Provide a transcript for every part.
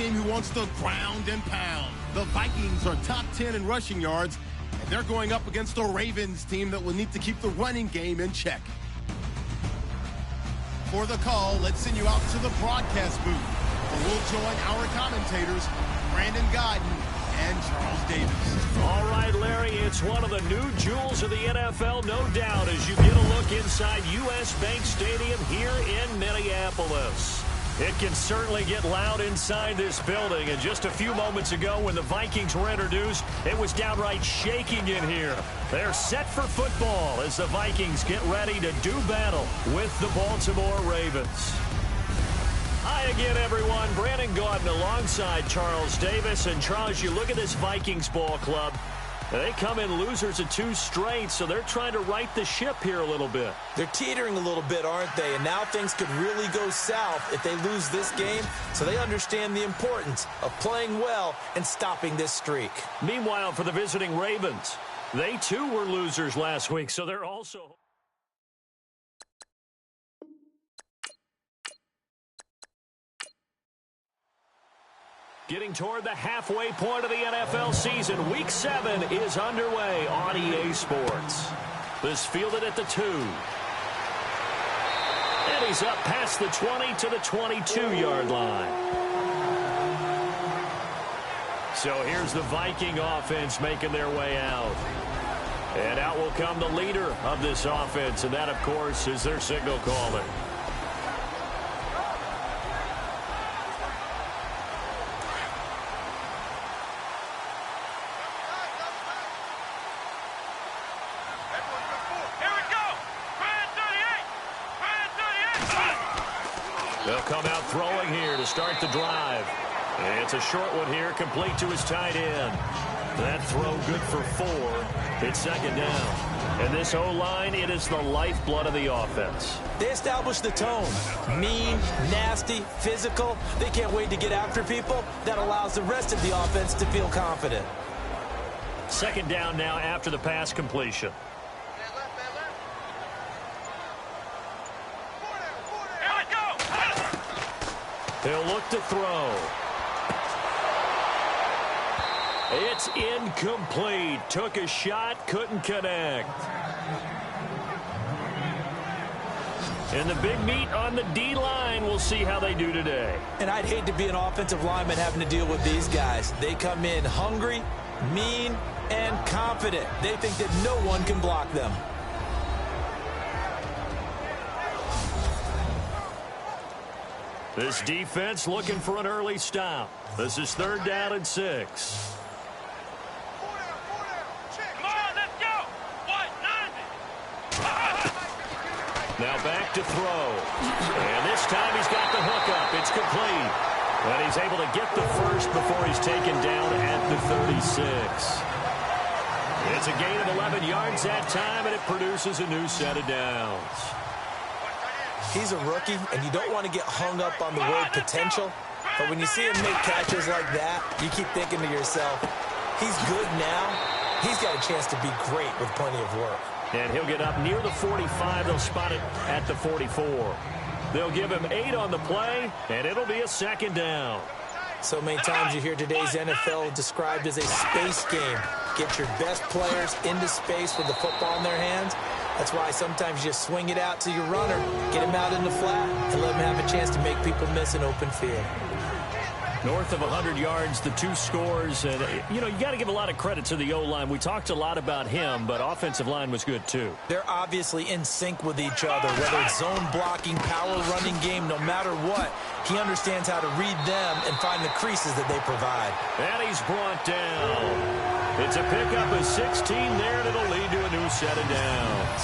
team who wants to ground and pound. The Vikings are top 10 in rushing yards, and they're going up against a Ravens team that will need to keep the running game in check. For the call, let's send you out to the broadcast booth, where we'll join our commentators, Brandon Godden and Charles Davis. All right, Larry, it's one of the new jewels of the NFL, no doubt, as you get a look inside U.S. Bank Stadium here in Minneapolis. It can certainly get loud inside this building, and just a few moments ago when the Vikings were introduced, it was downright shaking in here. They're set for football as the Vikings get ready to do battle with the Baltimore Ravens. Hi again, everyone. Brandon Gaudin alongside Charles Davis. And Charles, you look at this Vikings ball club. They come in losers of 2 straight, so they're trying to right the ship here a little bit. They're teetering a little bit, aren't they? And now things could really go south if they lose this game. So they understand the importance of playing well and stopping this streak. Meanwhile, for the visiting Ravens, they too were losers last week, so they're also... Getting toward the halfway point of the NFL season, Week 7 is underway on EA Sports. This fielded at the 2. And he's up past the 20 to the 22-yard line. So here's the Viking offense making their way out. And out will come the leader of this offense, and that, of course, is their signal caller. They'll come out throwing here to start the drive. And it's a short one here, complete to his tight end. That throw good for 4. It's second down. And this O-line, it is the lifeblood of the offense. They establish the tone. Mean, nasty, physical. They can't wait to get after people. That allows the rest of the offense to feel confident. Second down now after the pass completion. He'll look to throw. It's incomplete. Took a shot, couldn't connect. And the big meat on the D-line, we'll see how they do today. And I'd hate to be an offensive lineman having to deal with these guys. They come in hungry, mean, and confident. They think that no one can block them. This defense looking for an early stop. This is 3rd down and 6. Come on, let's go. Now back to throw. And this time he's got the hook up. It's complete. And he's able to get the first before he's taken down at the 36. It's a gain of 11 yards that time, and it produces a new set of downs. He's a rookie, and you don't want to get hung up on the word potential. But when you see him make catches like that, you keep thinking to yourself, he's good now. He's got a chance to be great with plenty of work. And he'll get up near the 45. They'll spot it at the 44. They'll give him 8 on the play, and it'll be a second down. So many times you hear today's NFL described as a space game. Get your best players into space with the football in their hands. That's why sometimes you just swing it out to your runner, get him out in the flat, and let him have a chance to make people miss an open field. North of 100 yards, the 2 scores. And, you got to give a lot of credit to the O-line. We talked a lot about him, but offensive line was good, too. They're obviously in sync with each other, whether it's zone blocking, power running game, no matter what. He understands how to read them and find the creases that they provide. And he's brought down. It's a pickup of 16 there, and it'll lead to a new set of downs.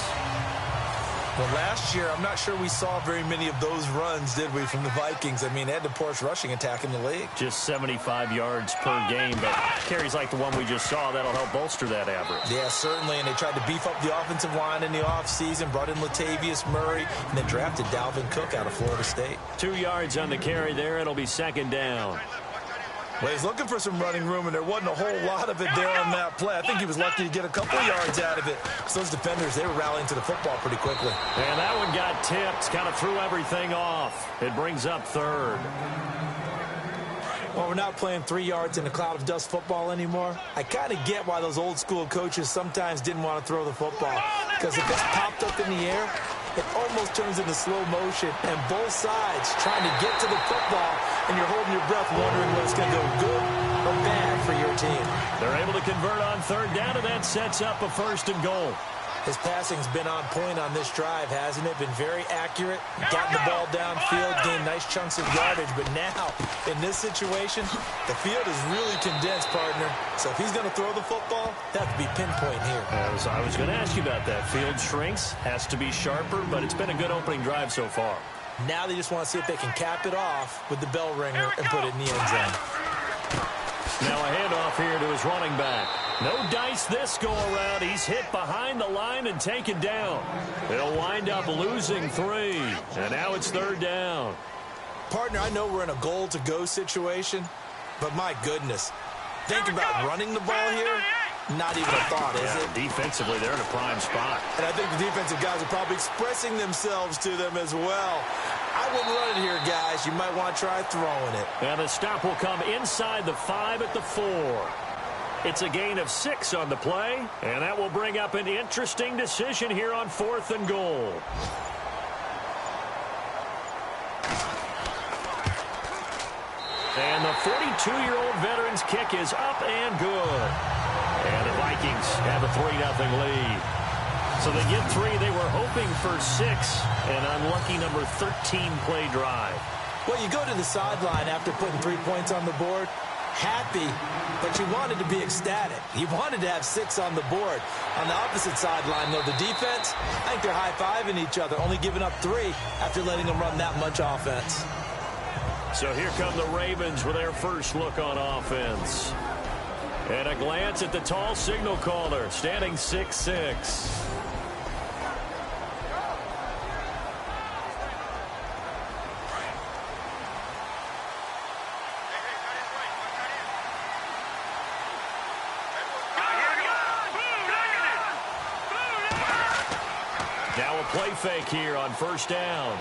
Well, last year, I'm not sure we saw very many of those runs, did we, from the Vikings? I mean, they had the poorest rushing attack in the league. Just 75 yards per game, but carries like the one we just saw, that'll help bolster that average. Yeah, certainly, and they tried to beef up the offensive line in the offseason, brought in Latavius Murray, and then drafted Dalvin Cook out of Florida State. 2 yards on the carry there. It'll be second down. Well, he's looking for some running room, and there wasn't a whole lot of it there on that play. I think he was lucky to get a couple yards out of it. So those defenders, they were rallying to the football pretty quickly. And that one got tipped, kind of threw everything off. It brings up 3rd. Well, we're not playing 3 yards in a cloud of dust football anymore. I kind of get why those old school coaches sometimes didn't want to throw the football. Because if it's popped up in the air, it almost turns into slow motion. And both sides trying to get to the football, and you're holding your breath wondering whether it's going to go good or bad for your team. They're able to convert on third down, and that sets up a 1st and goal. His passing's been on point on this drive, hasn't it? Been very accurate, gotten the ball downfield, gained nice chunks of yardage. But now, in this situation, the field is really condensed, partner. So if he's going to throw the football, that would be pinpoint here. I was going to ask you about that. Field shrinks, has to be sharper, but it's been a good opening drive so far. Now they just want to see if they can cap it off with the bell ringer and put it in the end zone. Now a handoff here to his running back. No dice this go-around. He's hit behind the line and taken down. He'll wind up losing 3. And now it's 3rd down. Partner, I know we're in a goal-to-go situation, but my goodness. Think about running the ball here. Not even a thought, is it? Defensively, they're in a prime spot. And I think the defensive guys are probably expressing themselves to them as well. I wouldn't run it here, guys. You might want to try throwing it. And the stop will come inside the 5 at the 4. It's a gain of 6 on the play, and that will bring up an interesting decision here on 4th and goal. And the 42-year-old veteran's kick is up and good. And the Vikings have a 3-0 lead. So they get 3. They were hoping for 6. An unlucky number 13 play drive. Well, you go to the sideline after putting 3 points on the board, happy, but you wanted to be ecstatic. You wanted to have 6 on the board. On the opposite sideline, though, the defense, I think they're high-fiving each other, only giving up 3 after letting them run that much offense. So here come the Ravens with their first look on offense. And a glance at the tall signal caller, standing 6'6". Now a play fake here on 1st down.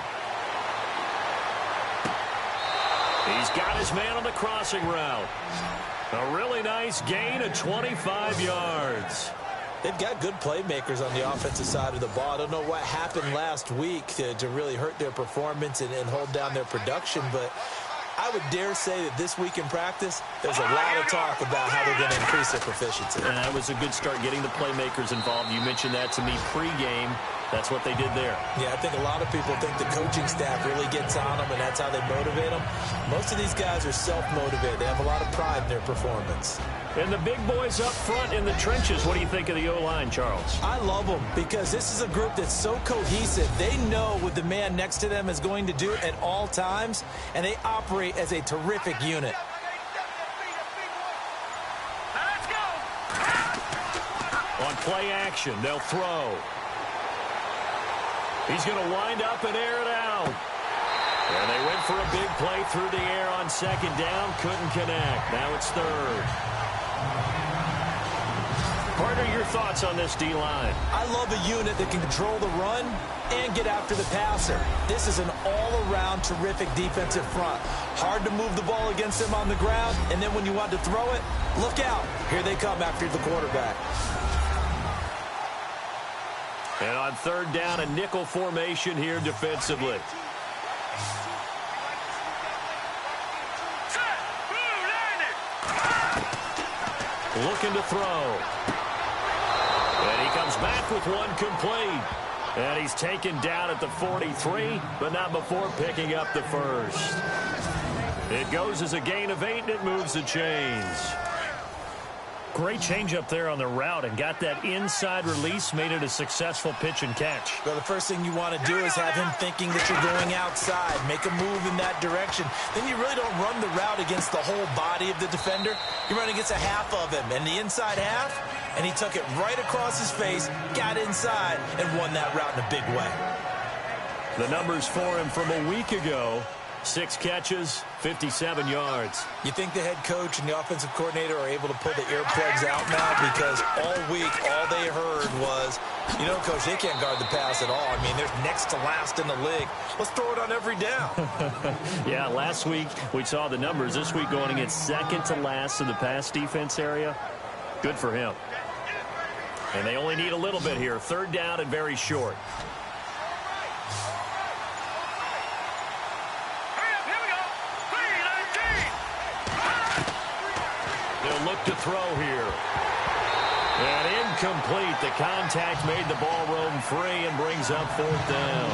He's got his man on the crossing route. A really nice gain of 25 yards. They've got good playmakers on the offensive side of the ball. I don't know what happened last week to really hurt their performance and hold down their production, but I would dare say that this week in practice, there's a lot of talk about how they're going to increase their proficiency. And that was a good start, getting the playmakers involved. You mentioned that to me pregame. That's what they did there. Yeah, I think a lot of people think the coaching staff really gets on them, and that's how they motivate them. Most of these guys are self-motivated. They have a lot of pride in their performance. And the big boys up front in the trenches, what do you think of the O-line, Charles? I love them because this is a group that's so cohesive. They know what the man next to them is going to do at all times, and they operate as a terrific unit. Let's go. On play action, they'll throw. He's going to wind up and air it out. And they went for a big play through the air on 2nd down. Couldn't connect. Now it's 3rd. Partner, your thoughts on this D-line? I love a unit that can control the run and get after the passer. This is an all-around terrific defensive front. Hard to move the ball against them on the ground, and then when you want to throw it, look out. Here they come after the quarterback. And on 3rd down, a nickel formation here defensively. Looking to throw. And he comes back with one complete. And he's taken down at the 43, but not before picking up the 1st. It goes as a gain of 8, and it moves the chains. Great change up there on the route and got that inside release, made it a successful pitch and catch. Well, the first thing you want to do is have him thinking that you're going outside, make a move in that direction. Then you really don't run the route against the whole body of the defender. You run against a half of him, and the inside half, and he took it right across his face, got inside, and won that route in a big way. The numbers for him from a week ago: 6 catches, 57 yards. You think the head coach and the offensive coordinator are able to pull the earplugs out now? Because all week, all they heard was, you know, Coach, they can't guard the pass at all. I mean, they're next to last in the league. Let's throw it on every down. Yeah, last week we saw the numbers. This week going against second to last in the pass defense area. Good for him. And they only need a little bit here. 3rd down and very short. They'll look to throw here. And incomplete. The contact made the ball roam free and brings up 4th down.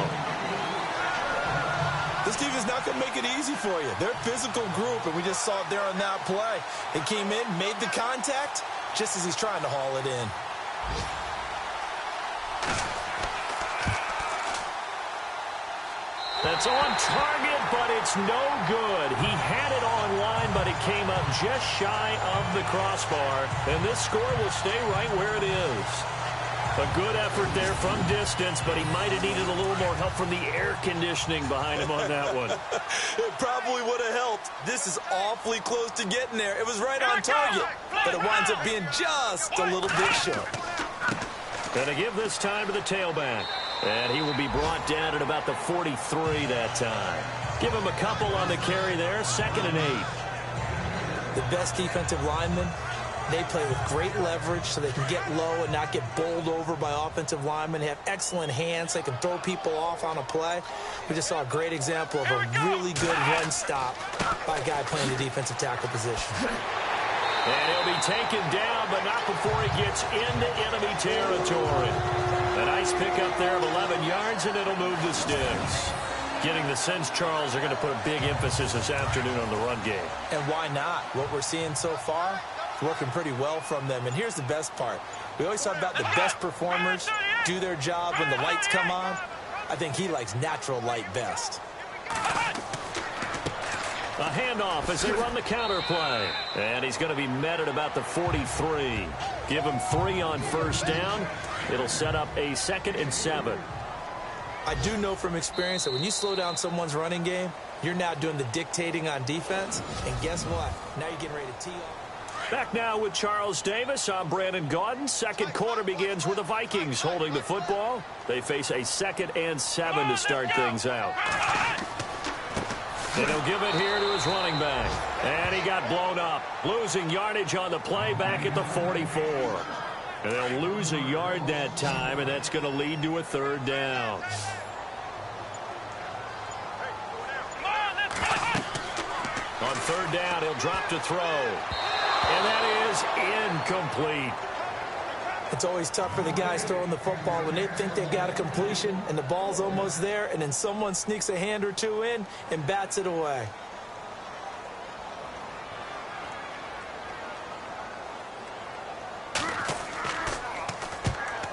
This team is not going to make it easy for you. They're a physical group, and we just saw it there on that play. They came in, made the contact, just as he's trying to haul it in. That's on target, but it's no good. He had it on line, but it came up just shy of the crossbar. And this score will stay right where it is. A good effort there from distance, but he might have needed a little more help from the air conditioning behind him on that one. It probably would have helped. This is awfully close to getting there. It was right on target, but it winds up being just a little bit short. Gonna give this time to the tailback. And he will be brought down at about the 43 that time. Give him a couple on the carry there. 2nd and 8. The best defensive linemen, they play with great leverage so they can get low and not get bowled over by offensive linemen. They have excellent hands. They can throw people off on a play. We just saw a great example of a really good run stop by a guy playing the defensive tackle position. And he'll be taken down, but not before he gets into enemy territory. A nice pickup there of 11 yards, and it'll move the sticks. Getting the sense, Charles, they're going to put a big emphasis this afternoon on the run game. And why not? What we're seeing so far, working pretty well from them. And here's the best part. We always talk about the best performers do their job when the lights come on. I think he likes natural light best. A handoff as they run the counter play. And he's going to be met at about the 43. Give him 3 on 1st down. It'll set up a 2nd and 7. I do know from experience that when you slow down someone's running game, you're now doing the dictating on defense. And guess what? Now you're getting ready to tee off. Back now with Charles Davis. I'm Brandon Gaudin. 2nd quarter begins with the Vikings holding the football. They face a 2nd and 7 to start things out. And he'll give it here to his running back. And he got blown up. Losing yardage on the play back at the 44. And they'll lose a yard that time, and that's going to lead to a 3rd down. On 3rd down, he'll drop to throw. And that is incomplete. It's always tough for the guys throwing the football when they think they've got a completion and the ball's almost there, and then someone sneaks a hand or two in and bats it away.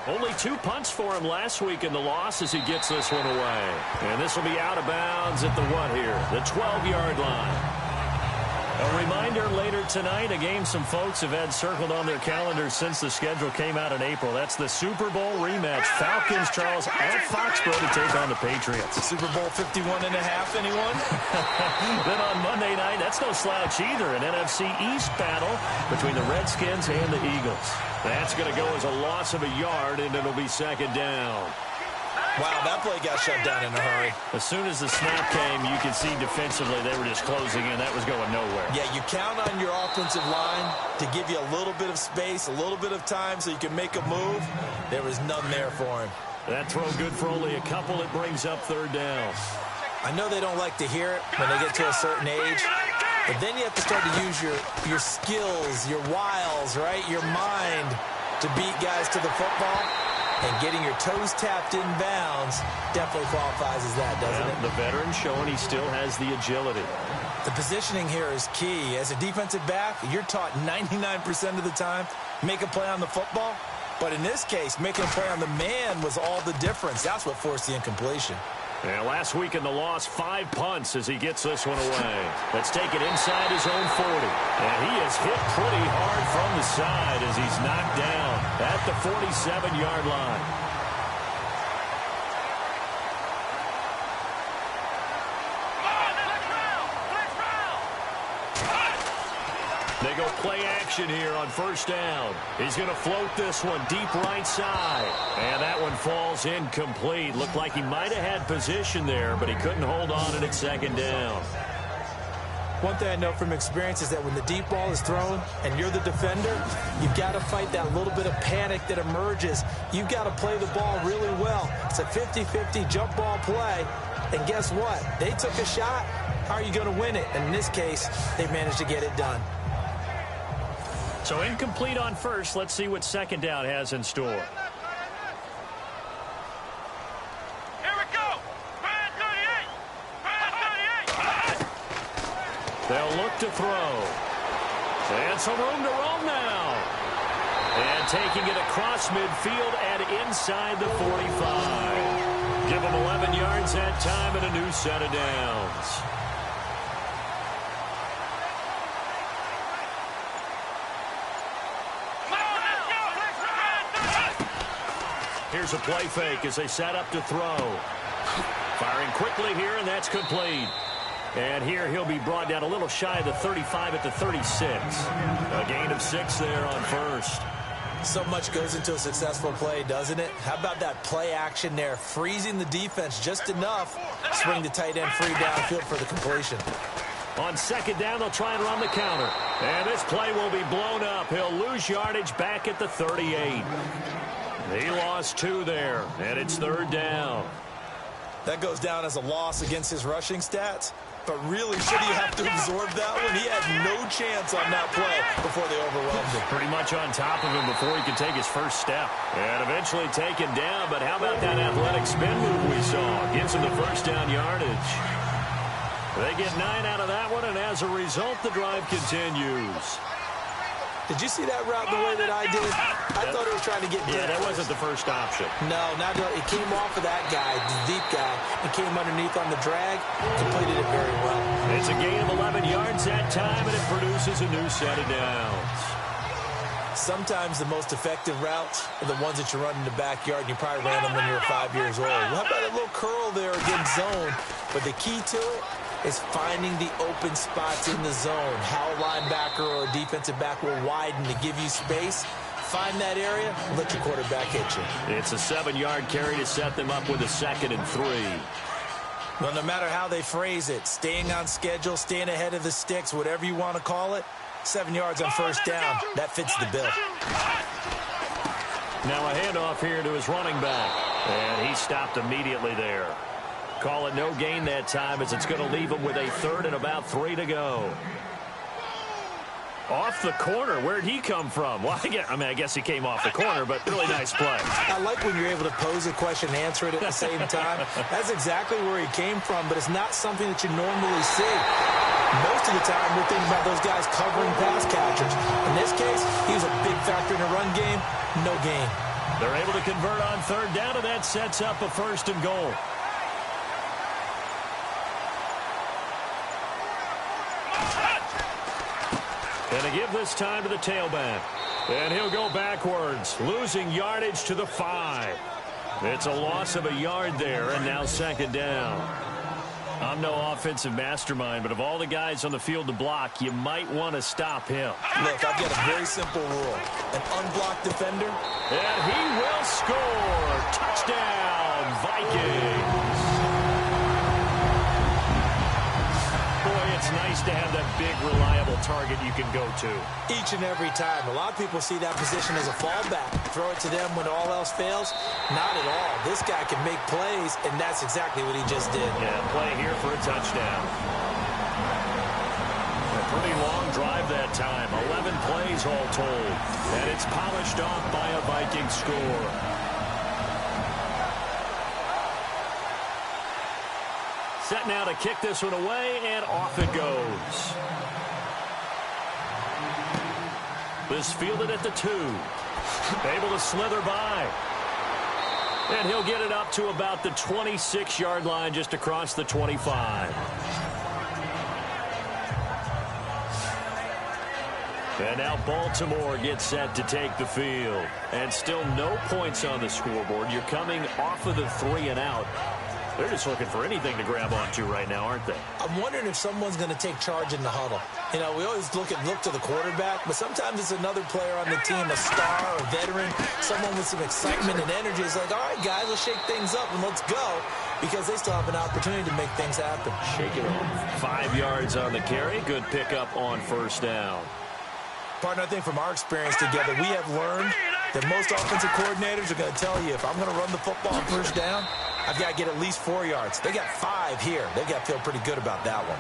Only 2 punts for him last week in the loss as he gets this one away. And this will be out of bounds at the what here? The 12-yard line. A reminder later tonight, a game some folks have had circled on their calendars since the schedule came out in April. That's the Super Bowl rematch. Falcons, Charles, at Foxborough to take on the Patriots. Super Bowl 51 and a half, anyone? Then on Monday night, that's no slouch either. An NFC East battle between the Redskins and the Eagles. That's going to go as a loss of a yard, and it'll be 2nd down. Wow, that play got shut down in a hurry. As soon as the snap came, you could see defensively they were just closing in. That was going nowhere. Yeah, you count on your offensive line to give you a little bit of space, a little bit of time so you can make a move. There was none there for him. That throw good for only a couple. It brings up 3rd down. I know they don't like to hear it when they get to a certain age, but then you have to start to use your skills, your wiles, right, your mind to beat guys to the football. And getting your toes tapped in bounds definitely qualifies as that, doesn't it? The veteran showing he still has the agility. The positioning here is key. As a defensive back, you're taught 99% of the time, make a play on the football. But in this case, making a play on the man was all the difference. That's what forced the incompletion. And last week in the loss, 5 punts as he gets this one away. Let's take it inside his own 40. And he is hit pretty hard from the side as he's knocked down at the 47-yard line. They go play action here on first down. He's going to float this one deep right side. And that one falls incomplete. Looked like he might have had position there, but he couldn't hold on to it second down. One thing I know from experience is that when the deep ball is thrown and you're the defender, you've got to fight that little bit of panic that emerges. You've got to play the ball really well. It's a 50-50 jump ball play. And guess what? They took a shot. How are you going to win it? And in this case, they managed to get it done. So incomplete on first. Let's see what second down has in store. Here we go. Brand 38. Brand 38. They'll look to throw. And some room to roam now. And taking it across midfield and inside the 45. Give them 11 yards that time and a new set of downs. Here's a play fake as they set up to throw. Firing quickly here, and that's complete. And here he'll be brought down a little shy of the 35 at the 36. A gain of 6 there on first. So much goes into a successful play, doesn't it? How about that play action there? Freezing the defense just enough. Swing the tight end free downfield for the completion. On second down, they'll try and run the counter. And this play will be blown up. He'll lose yardage back at the 38. He lost 2 there, and it's third down. That goes down as a loss against his rushing stats. But really, should he have to absorb that one? He had no chance on that play before they overwhelmed him. Pretty much on top of him before he could take his first step. And eventually taken down, but how about that athletic spin move we saw? Gives him the first down yardage. They get 9 out of that one, and as a result, the drive continues. Did you see that route the way that I did? I thought he was trying to get deep. Yeah, that wasn't the first option. No, not it came off of that guy, the deep guy. He came underneath on the drag, completed it very well. It's a gain of 11 yards that time, and it produces a new set of downs. Sometimes the most effective routes are the ones that you run in the backyard, and you probably ran them when you were 5 years old. How about a little curl there against zone? But the key to it is finding the open spots in the zone. How a linebacker or a defensive back will widen to give you space. Find that area and let your quarterback hit you. It's a 7-yard carry to set them up with a 2nd and 3. Well, no matter how they phrase it, staying on schedule, staying ahead of the sticks, whatever you want to call it, 7 yards on first down, that fits the bill. Now a handoff here to his running back, and he stopped immediately there. Call it no gain that time as it's going to leave him with a 3rd and about 3 to go. Off the corner. Where'd he come from? Well, I guess he came off the corner, but really nice play. I like when you're able to pose a question and answer it at the same time. That's exactly where he came from, but it's not something that you normally see. Most of the time, we're thinking about those guys covering pass catchers. In this case, he was a big factor in the run game. No gain. They're able to convert on 3rd down, and that sets up a 1st and goal. And to give this time to the tailback. And he'll go backwards, losing yardage to the 5. It's a loss of a yard there, and now 2nd down. I'm no offensive mastermind, but of all the guys on the field to block, you might want to stop him. Look, I've got a very simple rule. An unblocked defender. And he will score. Touchdown, Vikings. It's nice to have that big, reliable target you can go to. Each and every time. A lot of people see that position as a fallback. Throw it to them when all else fails. Not at all. This guy can make plays, and that's exactly what he just did. Yeah, play here for a touchdown. A pretty long drive that time. 11 plays all told. And it's polished off by a Viking score. Set now to kick this one away, and off it goes. This fielded at the 2. Able to slither by. And he'll get it up to about the 26-yard line, just across the 25. And now Baltimore gets set to take the field. And still no points on the scoreboard. You're coming off of the 3 and out. They're just looking for anything to grab onto right now, aren't they? I'm wondering if someone's going to take charge in the huddle. You know, we always look to the quarterback, but sometimes it's another player on the team, a star, a veteran, someone with some excitement and energy. It's like, all right, guys, let's shake things up and let's go, because they still have an opportunity to make things happen. Shake it off. 5 yards on the carry. Good pickup on first down. Partner, I think from our experience together, we have learned that most offensive coordinators are going to tell you, if I'm going to run the football on first down, I've got to get at least 4 yards. They got 5 here. They got to feel pretty good about that one.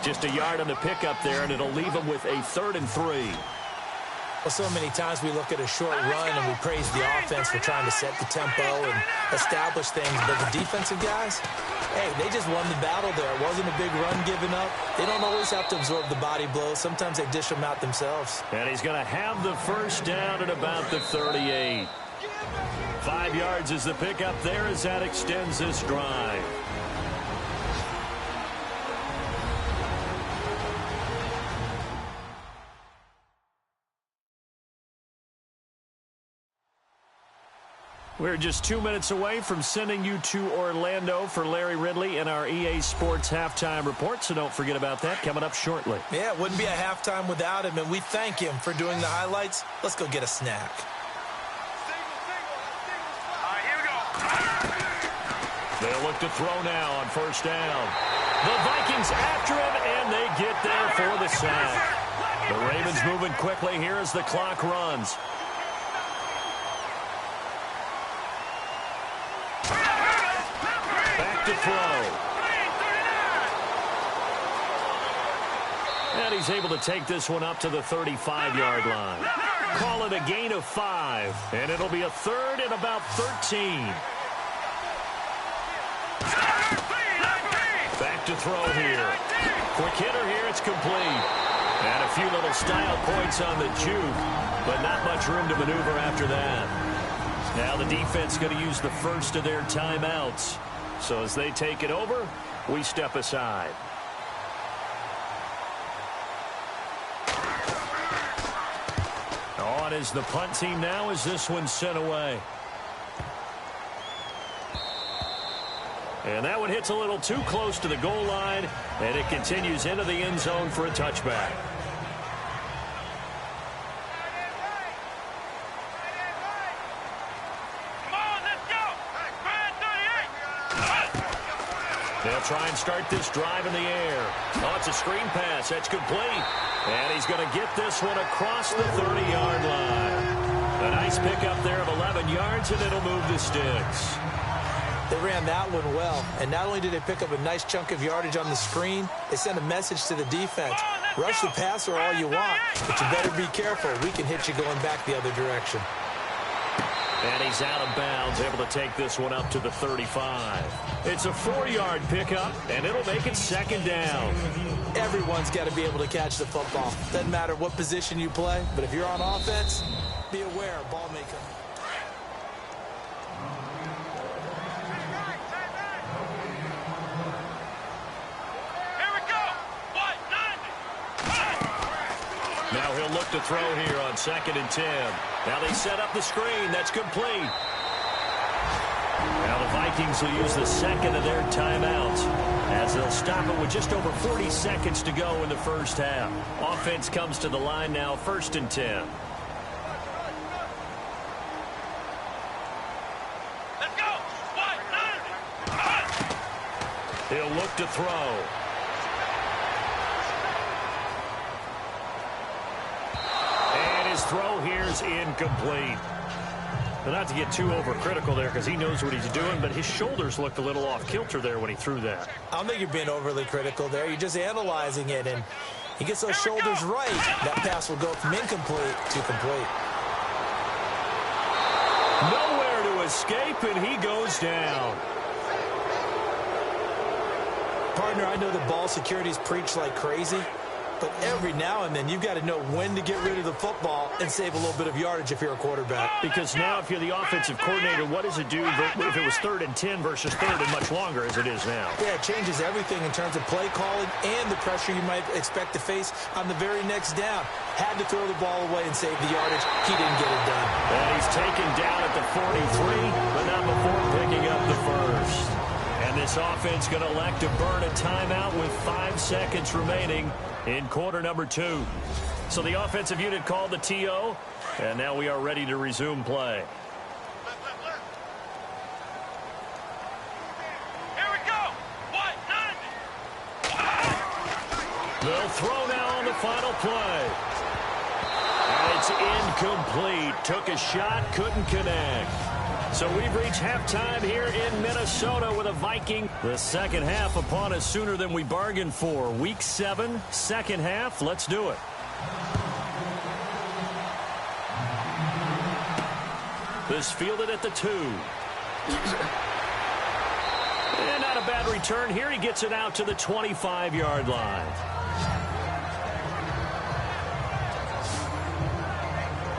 Just a yard on the pickup there, and it'll leave them with a 3rd and 3. Well, so many times we look at a short run and we praise the offense for trying to set the tempo and establish things. But the defensive guys, hey, they just won the battle there. It wasn't a big run given up. They don't always have to absorb the body blows. Sometimes they dish them out themselves. And he's going to have the first down at about the 38. 5 yards is the pickup there as that extends this drive. We're just 2 minutes away from sending you to Orlando for Larry Ridley and our EA Sports Halftime Report, so don't forget about that coming up shortly. Yeah, it wouldn't be a halftime without him, and we thank him for doing the highlights. Let's go get a snack. All right, here we go. They'll look to throw now on first down. The Vikings after him, and they get there for the sack. The Ravens moving quickly here as the clock runs. To throw. And he's able to take this one up to the 35-yard line. Call it a gain of 5, and it'll be a 3rd and about 13. Back to throw here. Quick hitter here, it's complete. And a few little style points on the juke, but not much room to maneuver after that. Now the defense going to use the first of their timeouts. So as they take it over, we step aside. On is the punt team now as this one's sent away. And that one hits a little too close to the goal line, and it continues into the end zone for a touchback. They'll try and start this drive in the air. Oh, it's a screen pass. That's complete. And he's going to get this one across the 30-yard line. A nice pickup there of 11 yards, and it'll move the sticks. They ran that one well, and not only did they pick up a nice chunk of yardage on the screen, they sent a message to the defense. Rush the passer all you want, but you better be careful. We can hit you going back the other direction. And he's out of bounds, able to take this one up to the 35. It's a 4-yard pickup, and it'll make it 2nd down. Everyone's got to be able to catch the football. Doesn't matter what position you play, but if you're on offense, be aware, ball may come. Now he'll look to throw here on 2nd and 10. Now they set up the screen. That's complete. Now the Vikings will use the 2nd of their timeouts as they'll stop it with just over 40 seconds to go in the first half. Offense comes to the line now, 1st and 10. Let's go. He'll look to throw. Throw here's incomplete. But not to get too overcritical there because he knows what he's doing, but his shoulders looked a little off kilter there when he threw that. I don't think you're being overly critical there. You're just analyzing it, and he gets those shoulders right. That pass will go from incomplete to complete. Nowhere to escape, and he goes down. Partner, I know the ball security is preached like crazy, but every now and then you've got to know when to get rid of the football and save a little bit of yardage if you're a quarterback. Because now if you're the offensive coordinator, what does it do if it was 3rd and 10 versus 3rd and much longer as it is now? Yeah, it changes everything in terms of play calling and the pressure you might expect to face on the very next down. Had to throw the ball away and save the yardage. He didn't get it done. And he's taken down at the 43, but not before picking up the first. And this offense going to elect to burn a timeout with 5 seconds remaining in quarter number 2. So the offensive unit called the TO, and now we are ready to resume play. Here we go. They'll throw now on the final play. And it's incomplete. Took a shot, couldn't connect. So we've reached halftime here in Minnesota with a Viking. The second half upon us sooner than we bargained for. Week 7, second half. Let's do it. This fielded at the 2. And not a bad return here. He gets it out to the 25-yard line.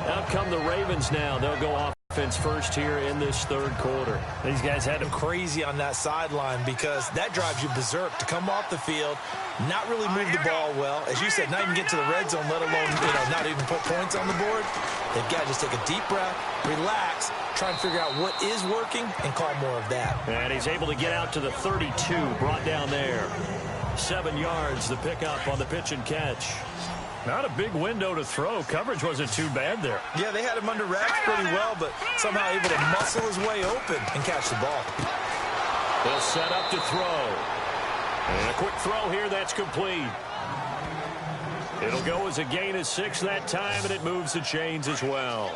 Out come the Ravens now. They'll go offense first here in this third quarter. These guys had him crazy on that sideline because that drives you berserk to come off the field, not really move the ball well. As you said, not even get to the red zone, let alone, not even put points on the board. They've got to just take a deep breath, relax, try and figure out what is working and call more of that. And he's able to get out to the 32, brought down there. 7 yards, the pickup on the pitch and catch. Not a big window to throw. Coverage wasn't too bad there. Yeah, they had him under wraps pretty well, but somehow able to muscle his way open and catch the ball. They'll set up to throw. And a quick throw here, that's complete. It'll go as a gain of 6 that time, and it moves the chains as well.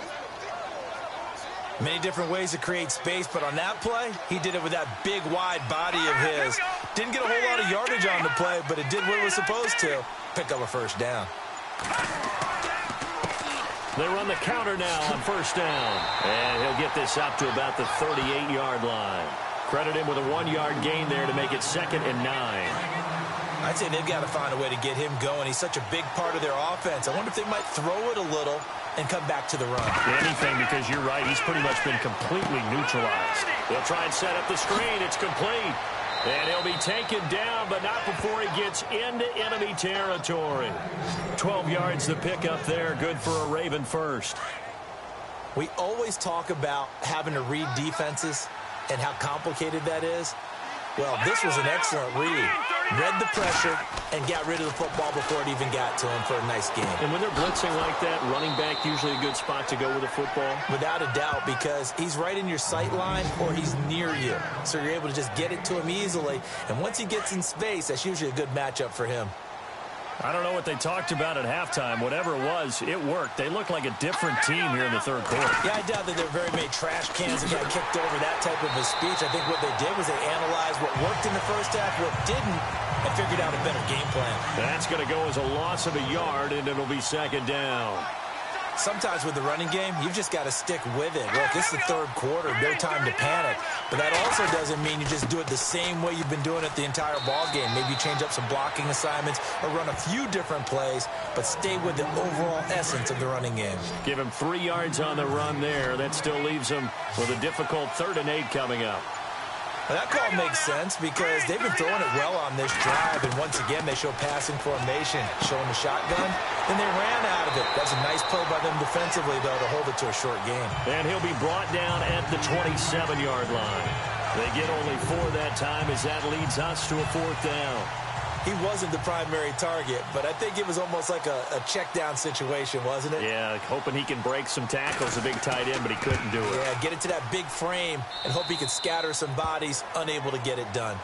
Many different ways to create space, but on that play, he did it with that big, wide body of his. Didn't get a whole lot of yardage on the play, but it did what it was supposed to. Pick up a first down. They run the counter now on first down. And he'll get this up to about the 38-yard line. Credit him with a 1-yard gain there to make it 2nd and 9. I'd say they've got to find a way to get him going. He's such a big part of their offense. I wonder if they might throw it a little and come back to the run. Anything, because you're right. He's pretty much been completely neutralized. They'll try and set up the screen. It's complete. And he'll be taken down, but not before he gets into enemy territory. 12 yards to pick up there. Good for a Raven first. We always talk about having to read defenses and how complicated that is. Well, this was an excellent read. Read the pressure and got rid of the football before it even got to him for a nice game. And when they're blitzing like that, running back usually a good spot to go with the football? Without a doubt, because he's right in your sight line or he's near you. So you're able to just get it to him easily. And once he gets in space, that's usually a good matchup for him. I don't know what they talked about at halftime. Whatever it was, it worked. They look like a different team here in the third quarter. Yeah, I doubt that there were very many trash cans that got kicked over, that type of a speech. I think what they did was they analyzed what worked in the first half, what didn't, and figured out a better game plan. That's going to go as a loss of a yard, and it'll be 2nd down. Sometimes with the running game, you've just got to stick with it. Look, it's the third quarter, no time to panic. But that also doesn't mean you just do it the same way you've been doing it the entire ball game. Maybe you change up some blocking assignments or run a few different plays, but stay with the overall essence of the running game. Give him 3 yards on the run there. That still leaves him with a difficult 3rd and 8 coming up. Well, that call makes sense because they've been throwing it well on this drive, and once again, they show passing formation, showing the shotgun. Then they ran out of it. That's a nice play by them defensively, though, to hold it to a short game. And he'll be brought down at the 27-yard line. They get only 4 that time as that leads us to a 4th down. He wasn't the primary target, but I think it was almost like a check-down situation, wasn't it? Yeah, hoping he can break some tackles, a big tight end, but he couldn't do it. Yeah, get it to that big frame and hope he could scatter some bodies, unable to get it done.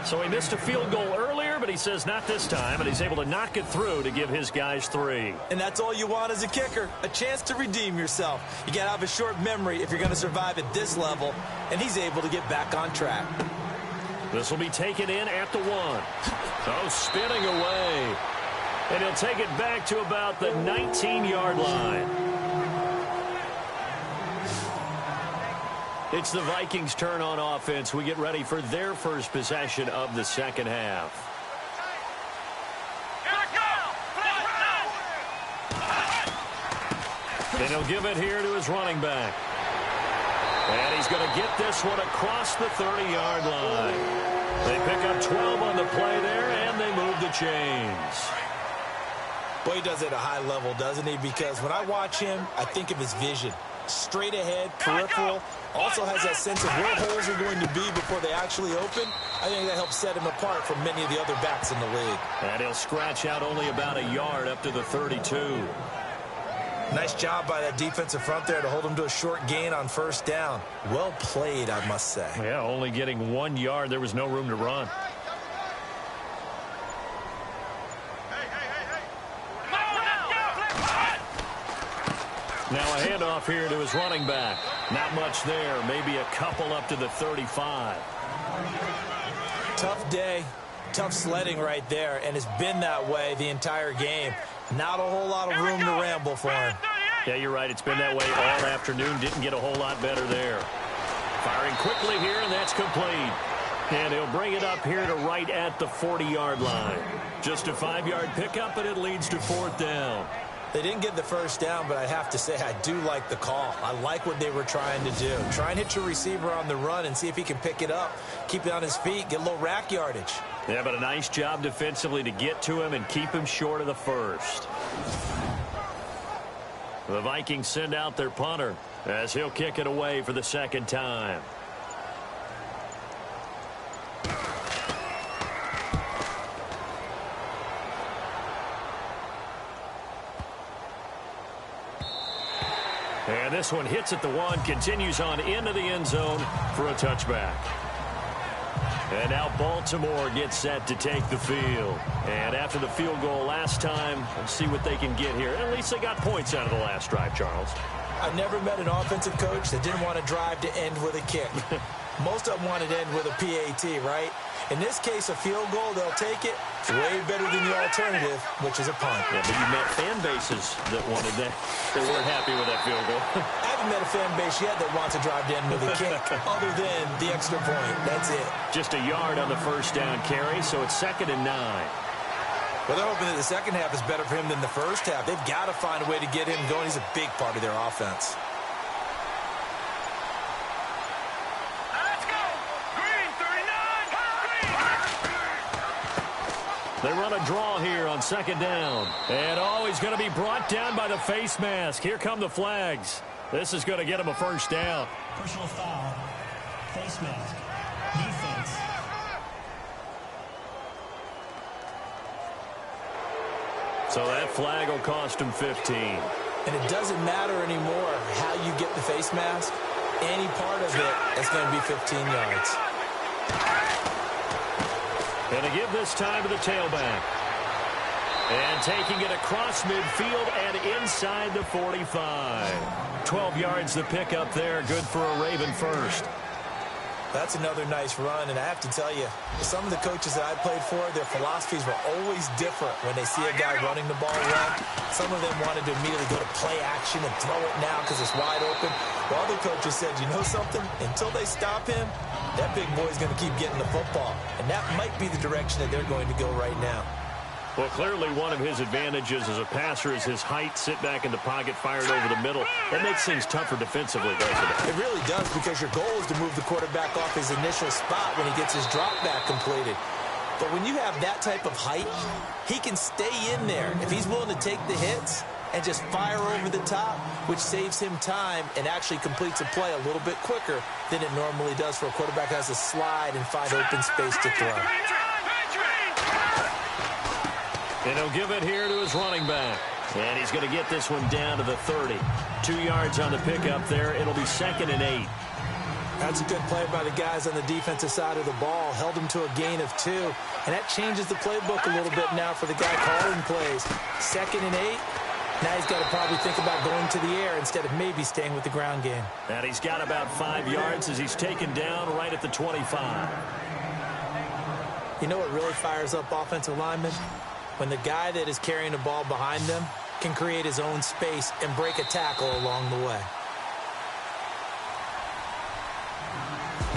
So he missed a field goal earlier, but he says not this time, and he's able to knock it through to give his guys 3. And that's all you want as a kicker, a chance to redeem yourself. You got to have a short memory if you're going to survive at this level, and he's able to get back on track. This will be taken in at the 1. Oh, spinning away. And he'll take it back to about the 19-yard line. It's the Vikings' turn on offense. We get ready for their first possession of the second half. And he'll give it here to his running back. And he's going to get this one across the 30-yard line. They pick up 12 on the play there, and they move the chains. Boy, he does it at a high level, doesn't he? Because when I watch him, I think of his vision. straight ahead, peripheral. Also has that sense of where holes are going to be before they actually open. I think that helps set him apart from many of the other backs in the league. And he'll scratch out only about a yard up to the 32. Nice job by that defensive front there to hold him to a short gain on first down. Well played, I must say. Yeah, only getting 1 yard. There was no room to run. Now a handoff here to his running back. Not much there. Maybe a couple up to the 35. Tough day. Tough sledding right there, and it's been that way the entire game. Not a whole lot of room to ramble for him. Yeah, you're right. It's been that way all afternoon. Didn't get a whole lot better there. Firing quickly here, and that's complete. And he'll bring it up here to right at the 40-yard line. Just a 5-yard pickup, and it leads to 4th down. They didn't get the first down, but I have to say I do like the call. I like what they were trying to do. Try and hit your receiver on the run and see if he can pick it up. Keep it on his feet, get a little rack yardage. Yeah, but a nice job defensively to get to him and keep him short of the first. The Vikings send out their punter as he'll kick it away for the second time. And this one hits at the 1, continues on into the end zone for a touchback. And now Baltimore gets set to take the field. And after the field goal last time, let's see what they can get here. At least they got points out of the last drive, Charles. I've never met an offensive coach that didn't want to drive to end with a kick. Most of them wanted to end with a PAT, right? In this case, a field goal, they'll take it. Way better than the alternative, which is a punt. Yeah, but you met fan bases that wanted that. They weren't happy with that field goal. I haven't met a fan base yet that wants to drive to end with a kick, other than the extra point. That's it. Just a yard on the first down carry, so it's 2nd and 9. Well, they're hoping that the second half is better for him than the first half. They've got to find a way to get him going. He's a big part of their offense. They run a draw here on 2nd down. And, oh, he's going to be brought down by the face mask. Here come the flags. This is going to get him a first down. Personal foul. Face mask. Defense. So that flag will cost him 15. And it doesn't matter anymore how you get the face mask. Any part of it is going to be 15 yards. And to give this time to the tailback. And taking it across midfield and inside the 45. 12 yards the pickup there. Good for a Raven first. That's another nice run, and I have to tell you, some of the coaches that I played for, their philosophies were always different when they see a guy running the ball well. Some of them wanted to immediately go to play action and throw it now because it's wide open. While other coaches said, you know something? Until they stop him, that big boy's going to keep getting the football. And that might be the direction that they're going to go right now. Well, clearly one of his advantages as a passer is his height, sit back in the pocket, fired over the middle. That makes things tougher defensively, doesn't it? It really does, because your goal is to move the quarterback off his initial spot when he gets his drop back completed. But when you have that type of height, he can stay in there if he's willing to take the hits and just fire over the top, which saves him time and actually completes a play a little bit quicker than it normally does for a quarterback that has to slide and find open space to throw. And he'll give it here to his running back. And he's going to get this one down to the 30. 2 yards on the pickup there. It'll be 2nd and 8. That's a good play by the guys on the defensive side of the ball. Held him to a gain of 2. And that changes the playbook a little bit now for the guy calling plays. 2nd and 8. Now he's got to probably think about going to the air instead of maybe staying with the ground game. And he's got about 5 yards as he's taken down right at the 25. You know what really fires up offensive linemen? When the guy that is carrying the ball behind them can create his own space and break a tackle along the way.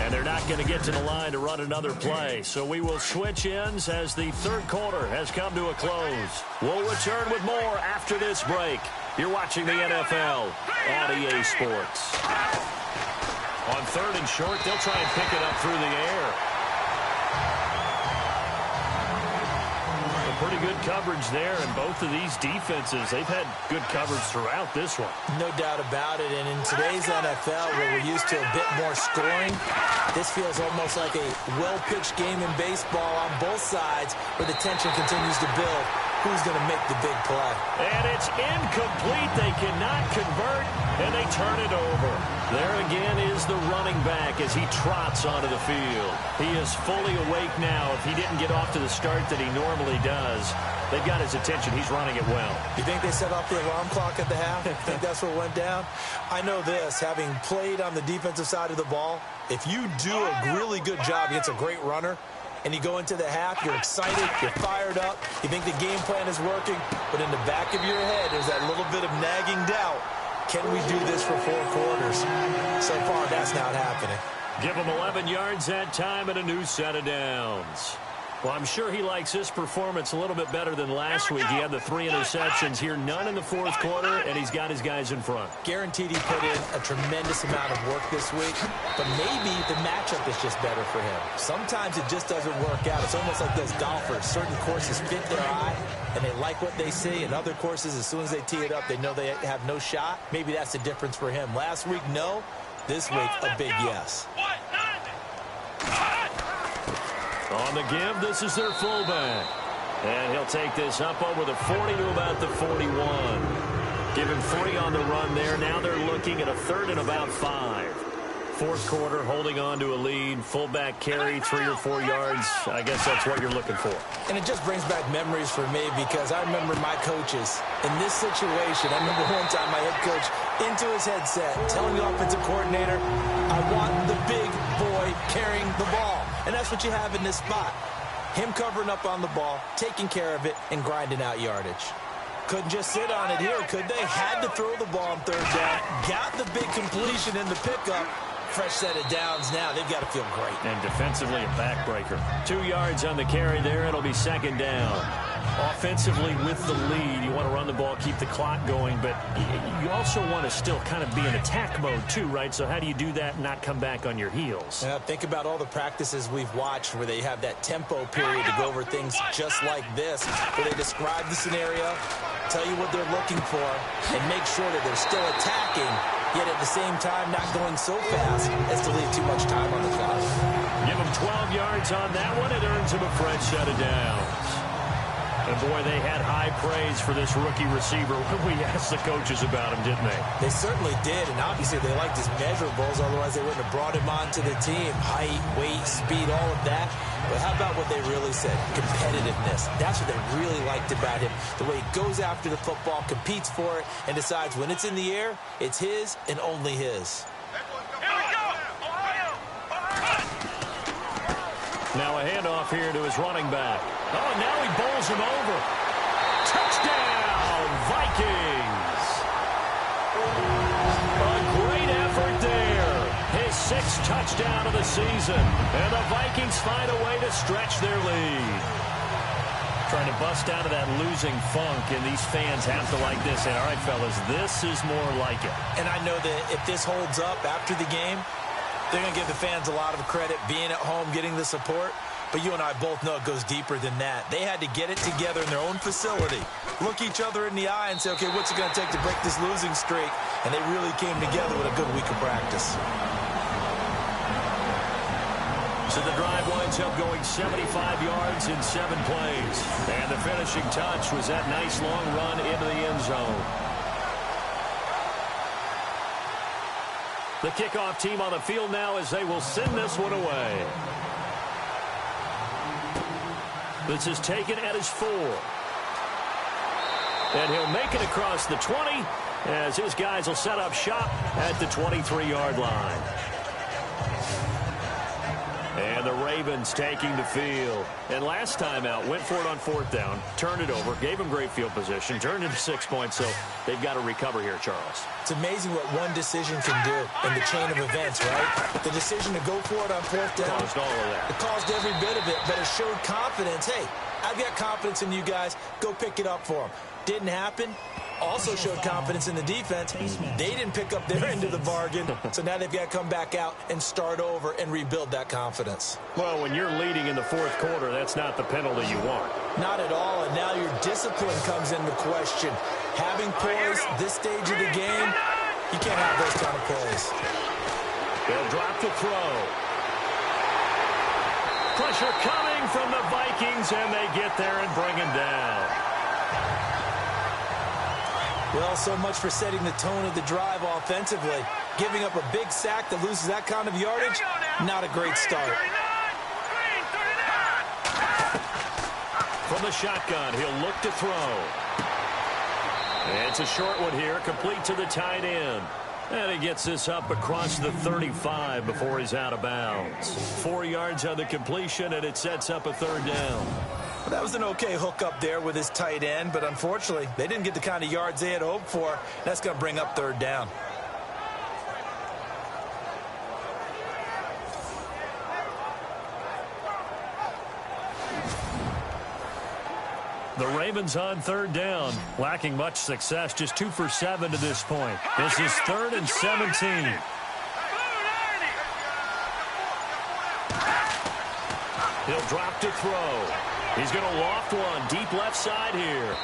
And they're not going to get to the line to run another play. So we will switch ends as the third quarter has come to a close. We'll return with more after this break. You're watching the NFL on EA Sports. On 3rd and short, they'll try and pick it up through the air. A pretty good coverage there, and both of these defenses, they've had good coverage throughout this one. No doubt about it, and in today's NFL, where we're used to a bit more scoring, this feels almost like a well-pitched game in baseball on both sides, where the tension continues to build. Who's going to make the big play? And it's incomplete. They cannot convert, and they turn it over. There again is the running back as he trots onto the field. He is fully awake now. If he didn't get off to the start that he normally does, they've got his attention. He's running it well. You think they set off the alarm clock at the half? You think that's what went down? I know this, having played on the defensive side of the ball, if you do a really good job against a great runner, and you go into the half, you're excited, you're fired up, you think the game plan is working, but in the back of your head, there's that little bit of nagging doubt. Can we do this for 4 quarters? So far, that's not happening. Give him 11 yards that time and a new set of downs. Well, I'm sure he likes his performance a little bit better than last week. He had the 3 interceptions here, none in the 4th quarter, and he's got his guys in front. Guaranteed he put in a tremendous amount of work this week, but maybe the matchup is just better for him. Sometimes it just doesn't work out. It's almost like those golfers. Certain courses fit their eye, and they like what they see, and other courses, as soon as they tee it up, they know they have no shot. Maybe that's the difference for him. Last week, no. This week, a big yes. On the give, this is their fullback. And he'll take this up over the 40 to about the 41. Give him 3 on the run there. Now they're looking at a 3rd and about 5. 4th quarter, holding on to a lead. Fullback carry, 3 or 4 yards. I guess that's what you're looking for. And it just brings back memories for me because I remember my coaches in this situation. I remember one time my head coach into his headset telling the offensive coordinator, I want the big boy carrying the ball. And that's what you have in this spot. Him covering up on the ball, taking care of it, and grinding out yardage. Couldn't just sit on it here, could they? Had to throw the ball on 3rd down. Got the big completion in the pickup. Fresh set of downs now. They've got to feel great. And defensively, a backbreaker. 2 yards on the carry there. It'll be 2nd down. Offensively, with the lead, you want to run the ball, keep the clock going, but you also want to still kind of be in attack mode too, right? So how do you do that and not come back on your heels? Think about all the practices we've watched where they have that tempo period to go over things just like this, where they describe the scenario, tell you what they're looking for, and make sure that they're still attacking, yet at the same time not going so fast as to leave too much time on the clock. Give them 12 yards on that one. It earns them a fresh set of downs. And, boy, they had high praise for this rookie receiver when we asked the coaches about him, didn't they? They certainly did, and obviously they liked his measurables, otherwise they wouldn't have brought him onto the team. Height, weight, speed, all of that. But how about what they really said? Competitiveness. That's what they really liked about him. The way he goes after the football, competes for it, and decides when it's in the air, it's his and only his. Now a handoff here to his running back. Oh, now he bowls him over. Touchdown, Vikings. A great effort there. His 6th touchdown of the season. And the Vikings find a way to stretch their lead. Trying to bust out of that losing funk, and these fans have to like this. And all right, fellas, this is more like it. And I know that if this holds up after the game, they're going to give the fans a lot of credit being at home, getting the support. But you and I both know it goes deeper than that. They had to get it together in their own facility, look each other in the eye and say, okay, what's it going to take to break this losing streak? And they really came together with a good week of practice. So the drive winds up going 75 yards in 7 plays. And the finishing touch was that nice long run into the end zone. The kickoff team on the field now as they will send this one away. This is taken at his 4. And he'll make it across the 20 as his guys will set up shop at the 23-yard line. And the Ravens taking the field. And last time out, went for it on 4th down, turned it over, gave him great field position, turned into 6 points, so they've got to recover here, Charles. It's amazing what one decision can do in the chain of events, right? The decision to go for it on 4th down. Caused all of that. It caused every bit of it, but it showed confidence. Hey, I've got confidence in you guys. Go pick it up for them. Didn't happen. Also showed confidence in the defense. They didn't pick up their end of the bargain, so now they've got to come back out and start over and rebuild that confidence. Well, when you're leading in the 4th quarter, that's not the penalty you want. Not at all, and now your discipline comes into question. Having poise this stage of the game, you can't have those kind of plays. They'll drop the throw. Pressure coming from the Vikings, and they get there and bring him down. Well, so much for setting the tone of the drive offensively. Giving up a big sack that loses that kind of yardage, not a great start. From the shotgun, he'll look to throw. And it's a short one here, complete to the tight end. And he gets this up across the 35 before he's out of bounds. 4 yards on the completion, and it sets up a third down. Well, that was an okay hook up there with his tight end, but unfortunately, they didn't get the kind of yards they had hoped for. That's going to bring up third down. The Ravens on third down, lacking much success, just 2 for 7 to this point. This is 3rd and 17. He'll drop to throw. He's going to loft one deep left side here.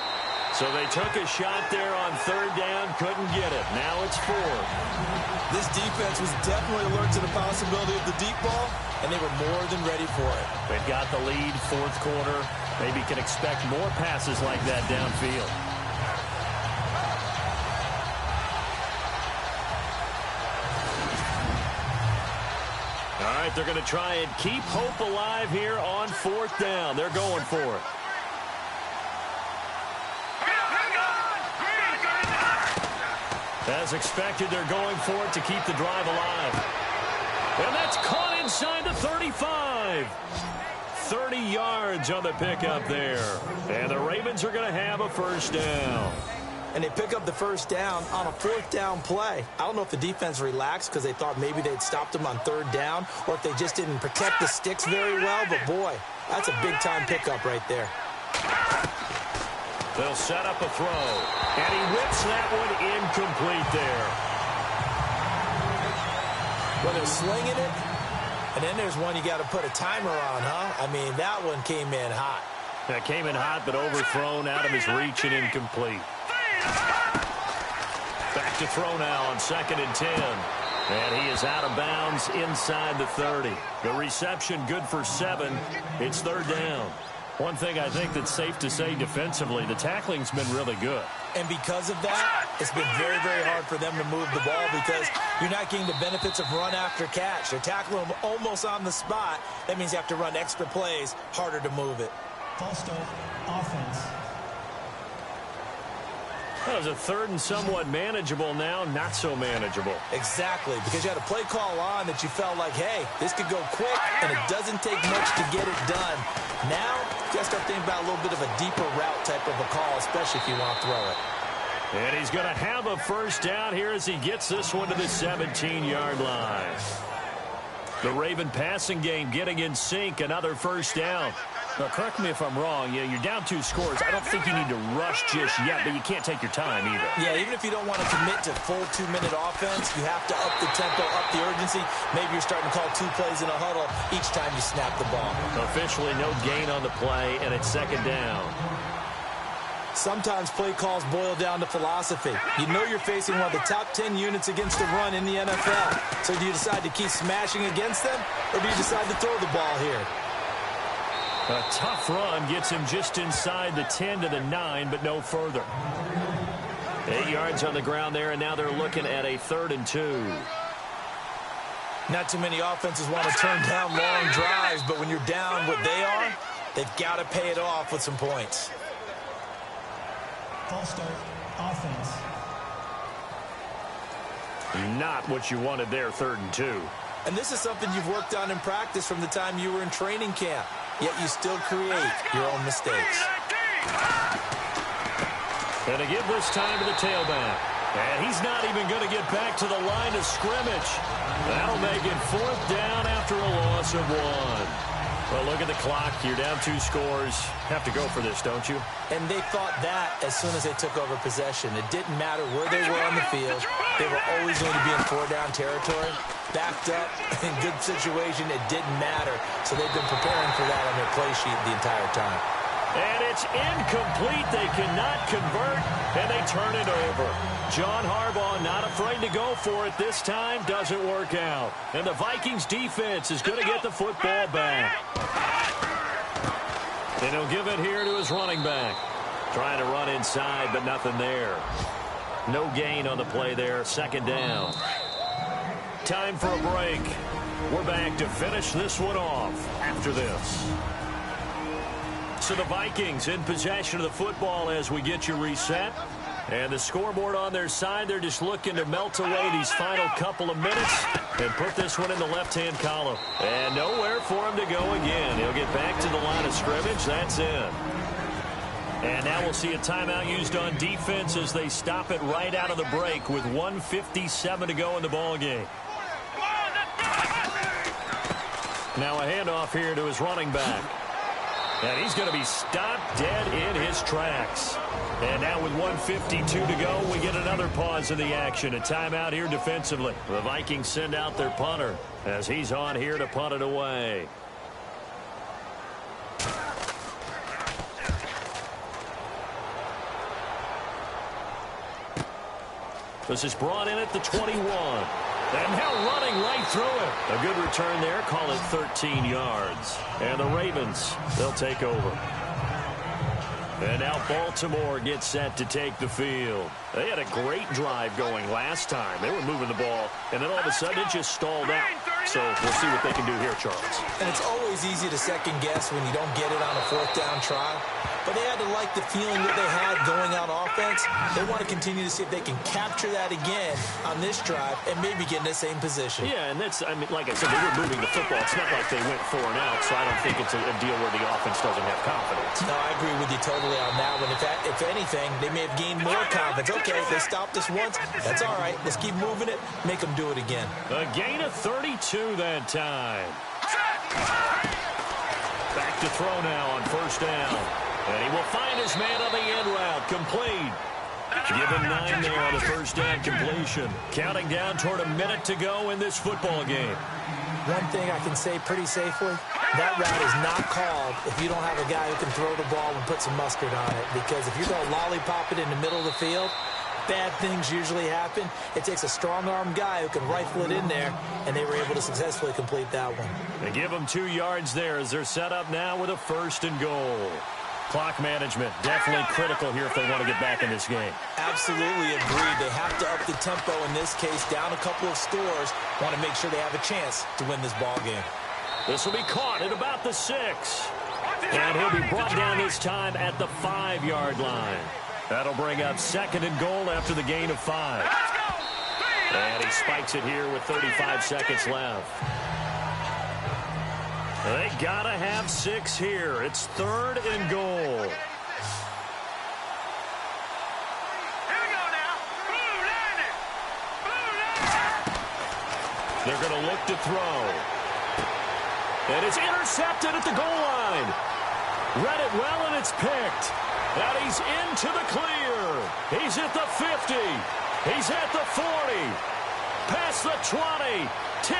So they took a shot there on third down, couldn't get it. Now it's 4th. This defense was definitely alert to the possibility of the deep ball, and they were more than ready for it. They've got the lead, 4th quarter. Maybe can expect more passes like that downfield. All right, they're going to try and keep hope alive here on 4th down. They're going for it. As expected, they're going for it to keep the drive alive. And that's caught inside the 35. 30 yards on the pickup there. And the Ravens are going to have a first down. And they pick up the first down on a 4th down play. I don't know if the defense relaxed because they thought maybe they'd stopped them on 3rd down, or if they just didn't protect the sticks very well. But, boy, that's a big-time pickup right there. They'll set up a throw. And he whips that one incomplete there. Well, they're slinging it. And then there's one you got to put a timer on, huh? I mean, that one came in hot. That came in hot, but overthrown out of his reach and incomplete. Back to throw now on 2nd and 10. And he is out of bounds inside the 30. The reception good for 7. It's 3rd down. One thing I think that's safe to say defensively, the tackling's been really good. And because of that, it's been very, very hard for them to move the ball because you're not getting the benefits of run after catch. They're tackling them almost on the spot. That means you have to run extra plays, harder to move it. False start, offense. That was a 3rd and somewhat manageable, now not so manageable. Exactly, because you had a play call on that you felt like, hey, this could go quick, and it doesn't take much to get it done. Now, you got to start thinking about a little bit of a deeper route type of a call, especially if you want to throw it. And he's going to have a first down here as he gets this one to the 17-yard line. The Raven passing game getting in sync, another first down. Now, correct me if I'm wrong. Yeah, you're down 2 scores. I don't think you need to rush just yet, but you can't take your time either. Yeah, even if you don't want to commit to full 2-minute offense, you have to up the tempo, up the urgency. Maybe you're starting to call 2 plays in a huddle each time you snap the ball. Officially no gain on the play, and it's 2nd down. Sometimes play calls boil down to philosophy. You know you're facing one of the top 10 units against the run in the NFL. So do you decide to keep smashing against them, or do you decide to throw the ball here? A tough run gets him just inside the 10 to the 9, but no further. 8 yards on the ground there, and now they're looking at a 3rd and 2. Not too many offenses want to turn down long drives, but when you're down what they are, they've got to pay it off with some points. False start, offense. Not what you wanted there, 3rd and 2. And this is something you've worked on in practice from the time you were in training camp. Yet you still create your own mistakes. And to give this time to the tailback. And he's not even going to get back to the line of scrimmage. That'll make it 4th down after a loss of 1. Well, look at the clock. You're down 2 scores. Have to go for this, don't you? And they thought that as soon as they took over possession. It didn't matter where they were on the field. They were always going to be in 4-down territory. Backed up, in good situation, it didn't matter. So they've been preparing for that on their play sheet the entire time. And it's incomplete. They cannot convert, and they turn it over. John Harbaugh not afraid to go for it this time. Doesn't work out. And the Vikings defense is going to get the football back. And he'll give it here to his running back. Trying to run inside, but nothing there. No gain on the play there. Second down. Time for a break. We're back to finish this one off after this. So the Vikings in possession of the football as we get you reset. And the scoreboard on their side, they're just looking to melt away these final couple of minutes and put this one in the left-hand column. And nowhere for him to go again. He'll get back to the line of scrimmage. That's in. And now we'll see a timeout used on defense as they stop it right out of the break with 1:57 to go in the ballgame. Now a handoff here to his running back. And he's going to be stopped dead in his tracks. And now with 1:52 to go, we get another pause in the action. A timeout here defensively. The Vikings send out their punter as he's on here to punt it away. This is brought in at the 21. And now running right through it. A good return there. Call it 13 yards. And the Ravens, they'll take over. And now Baltimore gets set to take the field. They had a great drive going last time. They were moving the ball, and then all of a sudden it just stalled out. So we'll see what they can do here, Charles. And it's always easy to second guess when you don't get it on a fourth down try. But they had to like the feeling that they had going on offense. They want to continue to see if they can capture that again on this drive and maybe get in the same position. Yeah, and that's, I mean, like I said, they were moving the football. It's not like they went 4 and out, so I don't think it's a deal where the offense doesn't have confidence. No, I agree with you totally on that one. If anything, they may have gained more confidence. Okay, they stopped us once. That's all right. Let's keep moving it. Make them do it again. A gain of 32 that time. Back to throw now on first down. And he will find his man on the end route. Complete. Give him 9 there on the first down completion. Counting down toward a minute to go in this football game. One thing I can say pretty safely, that route is not called if you don't have a guy who can throw the ball and put some mustard on it. Because if you're going to lollipop it in the middle of the field, bad things usually happen. It takes a strong-arm guy who can rifle it in there, and they were able to successfully complete that one. They give them 2 yards there as they're set up now with a 1st and goal. Clock management, definitely critical here if they want to get back in this game. Absolutely agreed. They have to up the tempo in this case, down a couple of scores. Want to make sure they have a chance to win this ball game. This will be caught at about the 6. And he'll be brought down this time at the 5-yard line. That'll bring up 2nd and goal after the gain of 5. And he spikes it here with 35 seconds left. They gotta have 6 here. It's 3rd and goal. Here we go now. Blue line it. Blue line. They're gonna look to throw. And it's intercepted at the goal line. Read it well, and it's picked. And he's into the clear. He's at the 50. He's at the 40. Past the 20. 10.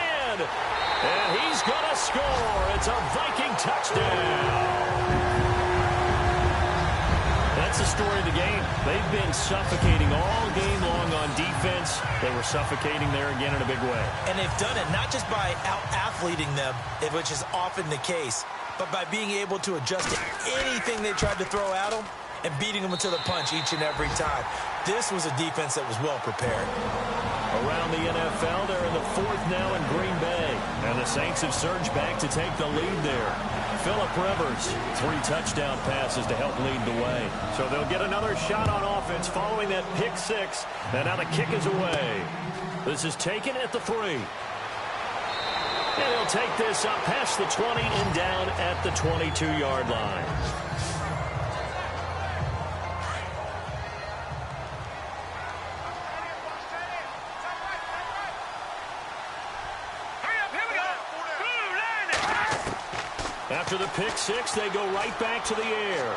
And he's going to score. It's a Viking touchdown. That's the story of the game. They've been suffocating all game long on defense. They were suffocating there again in a big way. And they've done it not just by out-athleting them, which is often the case, but by being able to adjust to anything they tried to throw at them and beating them to the punch each and every time. This was a defense that was well prepared. Around the NFL, they're in the 4th now in Green Bay. And the Saints have surged back to take the lead there. Phillip Rivers, 3 touchdown passes to help lead the way. So they'll get another shot on offense following that pick 6. And now the kick is away. This is taken at the 3. And he'll take this up past the 20 and down at the 22-yard line. After the pick 6, they go right back to the air.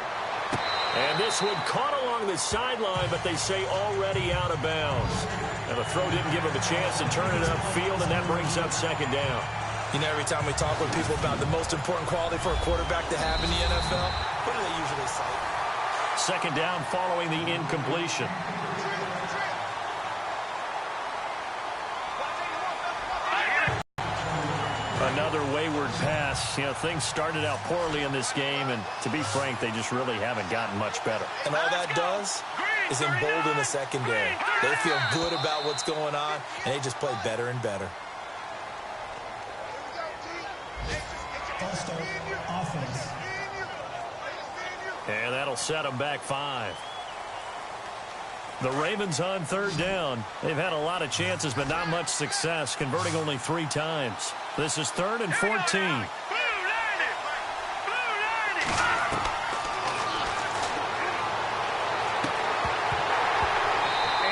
And this one caught along the sideline, but they say already out of bounds. And the throw didn't give him a chance to turn it upfield, and that brings up 2nd down. You know, every time we talk with people about the most important quality for a quarterback to have in the NFL, what do they usually say? Second down following the incompletion. Another wayward pass. You know, things started out poorly in this game, and to be frank, they just really haven't gotten much better. And all that does is embolden the secondary. They feel good about what's going on, and they just play better and better. Offense. And that'll set them back 5. The Ravens on third down. They've had a lot of chances, but not much success, converting only 3 times. This is 3rd and 14. And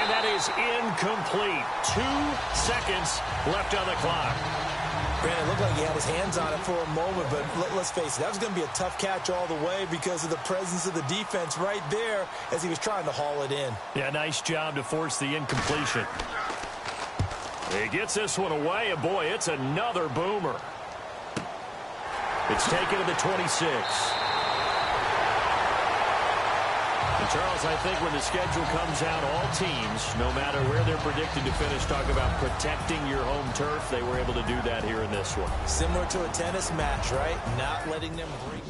that is incomplete. 2 seconds left on the clock. Brandon, it looked like he had his hands on it for a moment, but let's face it, that was going to be a tough catch all the way because of the presence of the defense right there as he was trying to haul it in. Yeah, nice job to force the incompletion. He gets this one away, and boy, it's another boomer. It's taken to the 26. And Charles, I think when the schedule comes out, all teams, no matter where they're predicted to finish, talk about protecting your home turf. They were able to do that here in this one. Similar to a tennis match, right? Not letting them break.